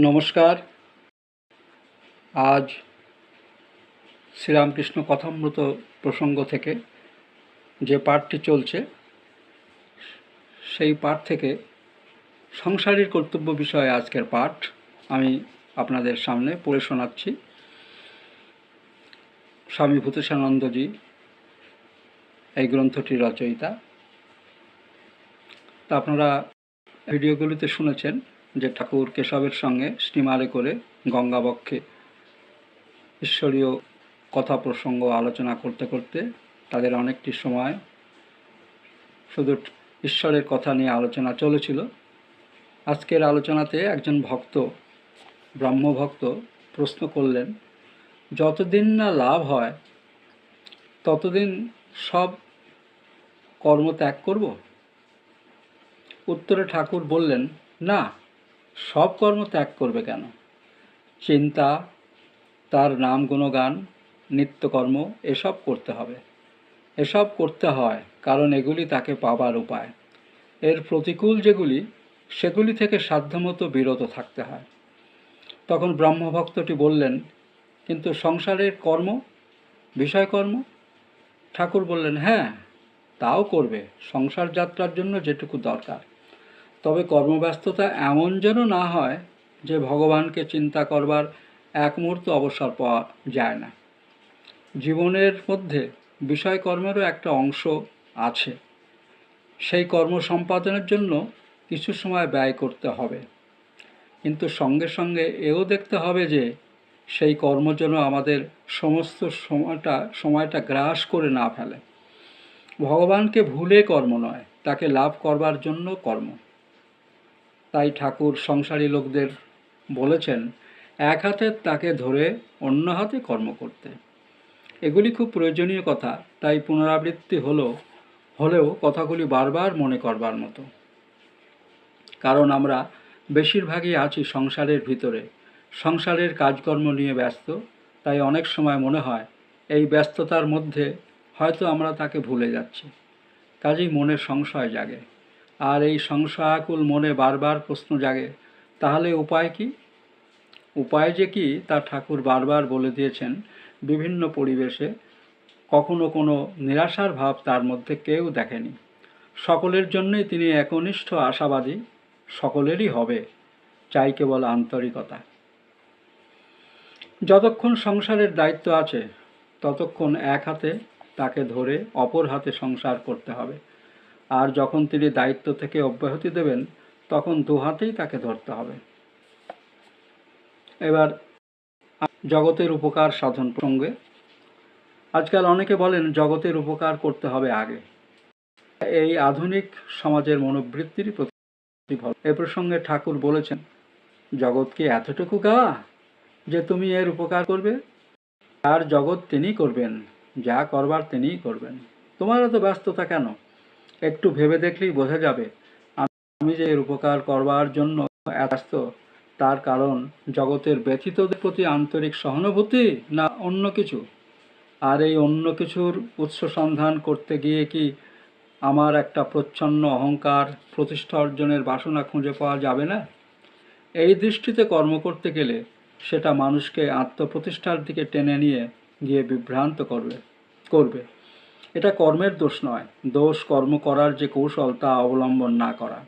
নমস্কার। আজ শ্রীরামকৃষ্ণ কথামৃত প্রসঙ্গ থেকে যে পাঠটি চলছে সেই পাঠ থেকে সংসারের কর্তব্য বিষয়ে আজকের পাঠ আমি আপনাদের সামনে পড়ে শোনাচ্ছি। স্বামী ভূতেশানন্দজি এই গ্রন্থটির রচয়িতা। তা আপনারা ভিডিওগুলিতে শুনেছেন যে ঠাকুর কেশবের সঙ্গে স্টিমারে করে গঙ্গাবক্ষে ঈশ্বরীয় কথা প্রসঙ্গ আলোচনা করতে করতে তাদের অনেকটি সময় শুধু ঈশ্বরের কথা নিয়ে আলোচনা চলেছিল। আজকের আলোচনাতে একজন ভক্ত, ব্রহ্মভক্ত প্রশ্ন করলেন, যতদিন না লাভ হয় ততদিন সব কর্ম ত্যাগ করব? উত্তরে ঠাকুর বললেন, না, সব কর্ম ত্যাগ করবে কেন? চিন্তা, তার নাম গুণগান, নিত্যকর্ম এসব করতে হবে। এসব করতে হয় কারণ এগুলি তাকে পাবার উপায়। এর প্রতিকূল যেগুলি সেগুলি থেকে সাধ্যমতো বিরত থাকতে হয়। তখন ব্রহ্মভক্তটি বললেন, কিন্তু সংসারের কর্ম, বিষয়কর্ম? ঠাকুর বললেন, হ্যাঁ, তাও করবে, সংসার যাত্রার জন্য যেটুকু দরকার। তবে কর্মব্যস্ততা এমন যেন না হয় যে ভগবানকে চিন্তা করবার এক মুহূর্ত অবসর পাওয়া যায় না। জীবনের মধ্যে বিষয়কর্মেরও একটা অংশ আছে। সেই কর্ম সম্পাদনের জন্য কিছু সময় ব্যয় করতে হবে, কিন্তু সঙ্গে সঙ্গে এও দেখতে হবে যে সেই কর্ম যেন আমাদের সমস্ত সময়টা গ্রাস করে না ফেলে। ভগবানকে ভুলে কর্ম নয়, তাকে লাভ করবার জন্য কর্ম। তাই ঠাকুর সংসারী লোকদের বলেছেন, এক হাতে তাকে ধরে অন্য হাতে কর্ম করতে। এগুলি খুব প্রয়োজনীয় কথা, তাই পুনরাবৃত্তি হলেও কথাগুলি বারবার মনে করবার মতো। কারণ আমরা বেশিরভাগই আছি সংসারের ভিতরে, সংসারের কাজকর্ম নিয়ে ব্যস্ত। তাই অনেক সময় মনে হয় এই ব্যস্ততার মধ্যে হয়তো আমরা তাকে ভুলে যাচ্ছি। কাজেই মনে সংশয় জাগে, আর এই সংশয়াকুল মনে বারবার প্রশ্ন জাগে, তাহলে উপায় কি? উপায় যে কি তা ঠাকুর বারবার বলে দিয়েছেন বিভিন্ন পরিবেশে। কখনো কোনো নিরাশার ভাব তার মধ্যে কেউ দেখেনি। সকলের জন্যই তিনি একনিষ্ঠ আশাবাদী, সকলেরই হবে, চাই কেবল আন্তরিকতা। যতক্ষণ সংসারের দায়িত্ব আছে ততক্ষণ এক হাতে তাকে ধরে অপর হাতে সংসার করতে হবে, আর যখন তিনি দায়িত্ব থেকে অব্যাহতি দেবেন তখন দু হাতেই তাকে ধরতে হবে। এবার জগতের উপকার সাধন প্রসঙ্গে। আজকাল অনেকে বলেন জগতের উপকার করতে হবে আগে। এই আধুনিক সমাজের মনোবৃত্তিরই প্রতিফলন। এ প্রসঙ্গে ঠাকুর বলেছেন, জগৎ কি এতটুকু গা যে তুমি এর উপকার করবে? আর জগৎ তিনিই করবেন, যা করবার তিনিই করবেন। তোমার এত ব্যস্ততা কেন? একটু ভেবে দেখলেই বোঝা যাবে আমি যে এর উপকার করবার জন্য এত ব্যস্ত, তার কারণ জগতের ব্যথিতদের প্রতি আন্তরিক সহানুভূতি না অন্য কিছু। আর এই অন্য কিছুর উৎস সন্ধান করতে গিয়ে কি আমার একটা প্রচ্ছন্ন অহংকার, প্রতিষ্ঠা অর্জনের বাসনা খুঁজে পাওয়া যাবে না? এই দৃষ্টিতে কর্ম করতে গেলে সেটা মানুষকে আত্মপ্রতিষ্ঠার দিকে টেনে নিয়ে গিয়ে বিভ্রান্ত করবে। এটা কর্মের দোষ নয়, দোষ কর্ম করার যে কৌশল তা অবলম্বন না করা।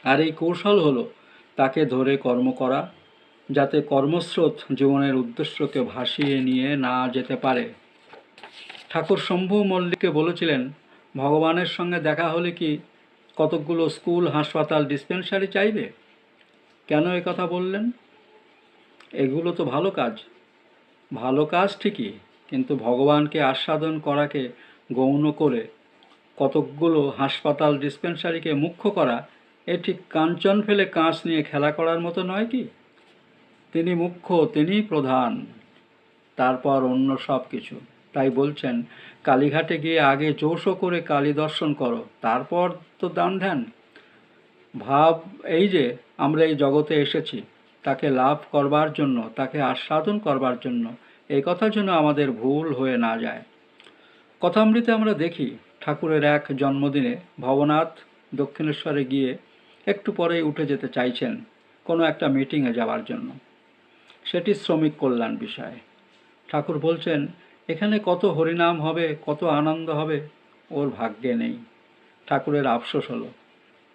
আর এই কৌশল হলো তাকে ধরে কর্ম করা, যাতে কর্মস্রোত জীবনের উদ্দেশ্যকে ভাসিয়ে নিয়ে না যেতে পারে। ঠাকুর শম্ভু মল্লিককে বলেছিলেন, ভগবানের সঙ্গে দেখা হলে কি কতকগুলো স্কুল, হাসপাতাল, ডিসপেন্সারি চাইবে? কেন এ কথা বললেন? এগুলো তো ভালো কাজ। ভালো কাজ ঠিকই, কিন্তু ভগবানকে আস্বাদন করাকে গৌণ করে কতকগুলো হাসপাতাল, ডিসপেন্সারিকে মুখ্য করা এ ঠিক কাঞ্চন ফেলে কাঁচ নিয়ে খেলা করার মতো নয় কি? তিনি মুখ্য, তিনিই প্রধান, তারপর অন্য সব কিছু। তাই বলছেন, কালীঘাটে গিয়ে আগে জোশো করে কালী দর্শন করো, তারপর তো দান ধ্যান। ভাব এই যে আমরা এই জগতে এসেছি তাকে লাভ করবার জন্য, তাকে আস্বাদন করবার জন্য, এই কথা যেন আমাদের ভুল হয়ে না যায়। কথামৃতে আমরা দেখি ঠাকুরের এক জন্মদিনে ভবনাথ দক্ষিণেশ্বরে গিয়ে একটু পরেই উঠে যেতে চাইছেন, কোনো একটা মিটিংয়ে যাওয়ার জন্য। সেটি শ্রমিক কল্যাণ বিষয়ে। ঠাকুর বলছেন, এখানে কত হরিনাম হবে, কত আনন্দ হবে, ওর ভাগ্যে নেই। ঠাকুরের আফসোস হলো,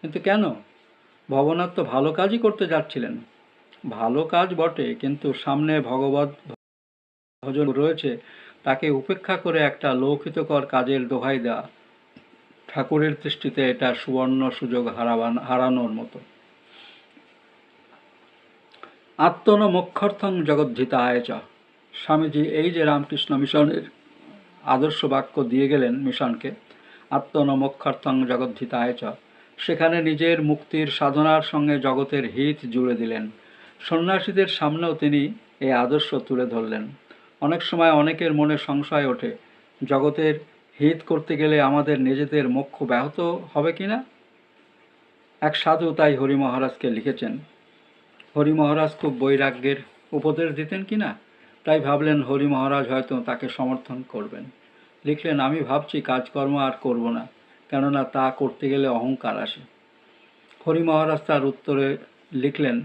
কিন্তু কেন? ভবনাথ তো ভালো কাজই করতে যাচ্ছিলেন। ভালো কাজ বটে, কিন্তু সামনে ভগবত ভজন রয়েছে, তাকে উপেক্ষা করে একটা লৌকিতকর কাজের দোহাই দেওয়া ঠাকুরের দৃষ্টিতে এটা সুবর্ণ সুযোগ হারানোর মতো। আত্মন মোক্ষার্থং জগদ্ধিতায় চ। স্বামীজি এই যে রামকৃষ্ণ মিশনের আদর্শ বাক্য দিয়ে গেলেন মিশনকে, আত্মন মোক্ষার্থং জগদ্ধিতায় চ, সেখানে নিজের মুক্তির সাধনার সঙ্গে জগতের হিত জুড়ে দিলেন। সন্ন্যাসীদের সামনেও তিনি এই আদর্শ তুলে ধরলেন। অনেক সময় অনেকের মনে সংশয় ওঠে, জগতের হিত করতে গেলে আমাদের নিজেদের মোক্ষ ব্যাহত হবে কিনা। এক সাধু তাই হরি মহারাজকে লিখেছেন। হরি মহারাজ খুব বৈরাগ্যের উপদেশ দিতেন কিনা, তাই ভাবলেন হরি মহারাজ হয়তো তাকে সমর্থন করবেন। লিখলেন, আমি ভাবছি কাজকর্ম আর করব না, কেননা তা করতে গেলে অহংকার আসে। হরি মহারাজ তার উত্তরে লিখলেন,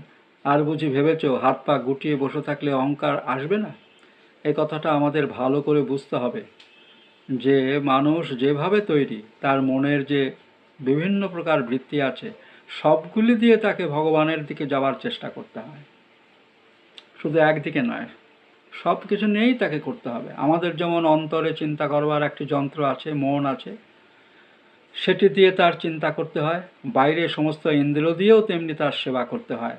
আর বুঝি ভেবেছ হাত পা গুটিয়ে বসে থাকলে অহংকার আসবে না? এই কথাটা আমাদের ভালো করে বুঝতে হবে যে মানুষ যেভাবে তৈরি, তার মনের যে বিভিন্ন প্রকার বৃত্তি আছে, সবগুলি দিয়ে তাকে ভগবানের দিকে যাওয়ার চেষ্টা করতে হয়। শুধু একদিকে নয়, সব কিছু নিয়েই তাকে করতে হবে। আমাদের যেমন অন্তরে চিন্তা করবার একটি যন্ত্র আছে, মন আছে, সেটি দিয়ে তার চিন্তা করতে হয়। বাইরে সমস্ত ইন্দ্রিয় দিয়েও তেমনি তার সেবা করতে হয়।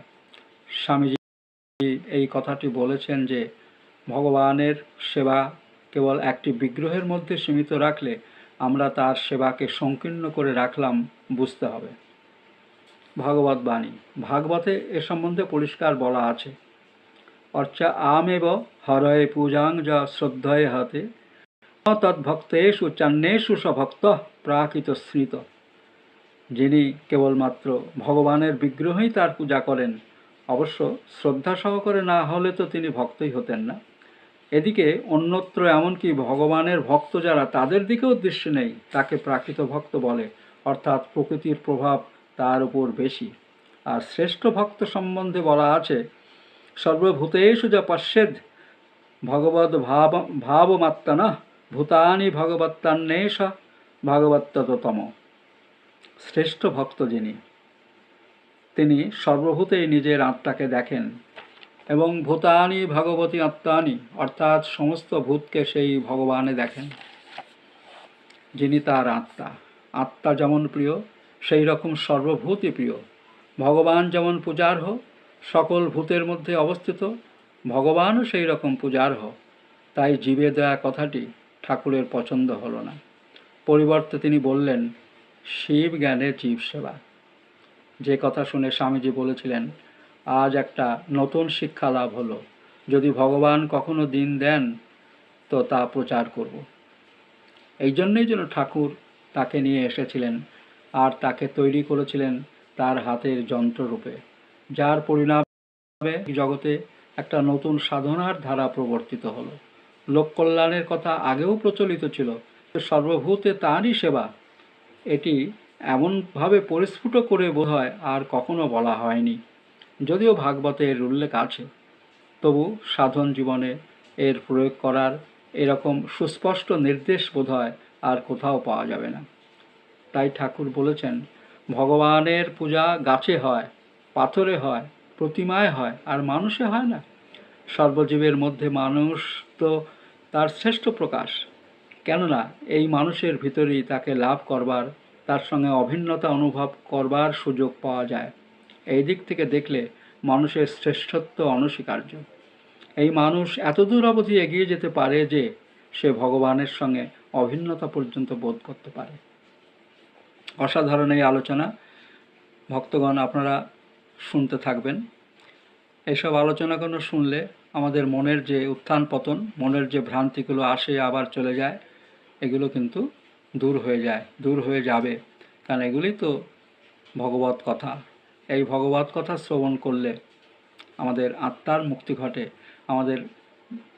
স্বামীজি এই কথাটি বলেছেন যে ভগবানের সেবা কেবল একটি বিগ্রহের মধ্যে সীমিত রাখলে আমরা তার সেবাকে সংকীর্ণ করে রাখলাম বুঝতে হবে। ভগবত বাণী, ভাগবতে এ সম্বন্ধে পরিষ্কার বলা আছে, অর্চা আমেব হরয়ে পূজাং যা শ্রদ্ধয়ে হাতে তদ্ভক্তেষু চান্যেষু সভক্ত প্রাকৃত স্মৃত। যিনি কেবলমাত্র ভগবানের বিগ্রহই তার পূজা করেন, অবশ্য শ্রদ্ধা সহকারে না হলে তো তিনি ভক্তই হতেন না। এদিকে অন্যত্র এমনকি ভগবানের ভক্ত যারা, তাদের দিকেও দৃষ্টি নেই, তাকে প্রাকৃত ভক্ত বলে, অর্থাৎ প্রকৃতির প্রভাব তার উপর বেশি। আর শ্রেষ্ঠ ভক্ত সম্বন্ধে বলা আছে, সর্বভূতেষু যা পশ্যেদ ভগবদ ভাবমাত্মনা ভূতানি ভগবত্তান্বেষ ভগবত্ততম। শ্রেষ্ঠ ভক্ত যিনি, তিনি সর্বভূতেই নিজের আত্মাকে দেখেন এবং ভূতানি ভগবতী আত্মানি, অর্থাৎ সমস্ত ভূতকে সেই ভগবানে দেখেন, যিনি তার আত্মা। আত্মা যেমন প্রিয়, সেই রকম সর্বভূতই প্রিয়। ভগবান যেমন পূজার্হ, সকল ভূতের মধ্যে অবস্থিত ভগবানও সেই রকম পূজার্হ। তাই জীবে দেয়া কথাটি ঠাকুরের পছন্দ হলো না। পরিবর্তে তিনি বললেন, শিব জ্ঞানে জীব সেবা। যে কথা শুনে স্বামীজি বলেছিলেন, আজ একটা নতুন শিক্ষা লাভ হলো, যদি ভগবান কখনো দিন দেন তো তা প্রচার করব। এই জন্যই যেন ঠাকুর তাকে নিয়ে এসেছিলেন আর তাকে তৈরি করেছিলেন তার হাতের যন্ত্ররূপে, যার পরিণামে জগতে একটা নতুন সাধনার ধারা প্রবর্তিত হলো। লোক কল্যাণের কথা আগেও প্রচলিত ছিল, সর্বভূতে তাঁরই সেবা, এটি এমনভাবে পরিস্ফুট করে বোধহয় আর কখনো বলা হয়নি। যদিও ভাগবতে এর উল্লেখ আছে, তবু সাধন জীবনে এর প্রয়োগ করার এরকম সুস্পষ্ট নির্দেশ বোধহয় আর কোথাও পাওয়া যাবে না। তাই ঠাকুর বলেছেন, ভগবানের পূজা গাছে হয়, পাথরে হয়, প্রতিমায় হয়, আর মানুষে হয় না। সর্বজীবের মধ্যে মানুষ তো তার শ্রেষ্ঠ প্রকাশ, কেননা এই মানুষের ভিতরেই তাকে লাভ করবার, তার সঙ্গে অভিন্নতা অনুভব করবার সুযোগ পাওয়া যায়। এই দিক থেকে দেখলে মানুষের শ্রেষ্ঠত্ব অনস্বীকার্য। এই মানুষ এতদূর অবধি এগিয়ে যেতে পারে যে সে ভগবানের সঙ্গে অভিন্নতা পর্যন্ত বোধ করতে পারে। অসাধারণ এই আলোচনা, ভক্তগণ আপনারা শুনতে থাকবেন। এইসব আলোচনাগুলো শুনলে আমাদের মনের যে উত্থান পতন, মনের যে ভ্রান্তিগুলো আসে আবার চলে যায়, এগুলো কিন্তু দূর হয়ে যায়, দূর হয়ে যাবে, কারণ এগুলি তো ভগবত কথা। এই ভগবত কথা শ্রবণ করলে আমাদের আত্মার মুক্তি ঘটে, আমাদের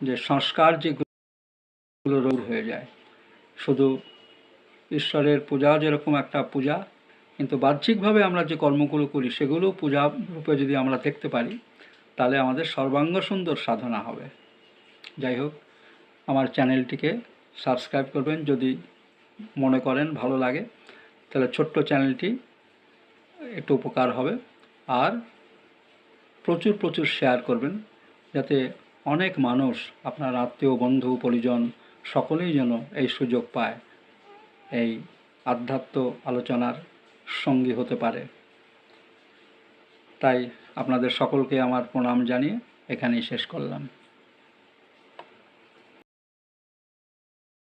যে সংস্কার যেগুলো দূর হয়ে যায়। শুধু ঈশ্বরের পূজা যেরকম একটা পূজা, কিন্তু বাহ্যিকভাবে আমরা যে কর্মগুলো করি সেগুলো পূজা রূপে যদি আমরা দেখতে পারি, তাহলে আমাদের সর্বাঙ্গ সুন্দর সাধনা হবে। যাই হোক, আমার চ্যানেলটিকে সাবস্ক্রাইব করবেন যদি মনে করেন ভালো লাগে, তাহলে ছোট্ট চ্যানেলটি একটু উপকার হবে। আর প্রচুর প্রচুর শেয়ার করবেন, যাতে অনেক মানুষ, আপনার আত্মীয় বন্ধু পরিজন সকলেই যেন এই সুযোগ পায়, এই আধ্যাত্ম আলোচনার সঙ্গী হতে পারে। তাই আপনাদের সকলকে আমার প্রণাম জানিয়ে এখানেই শেষ করলাম।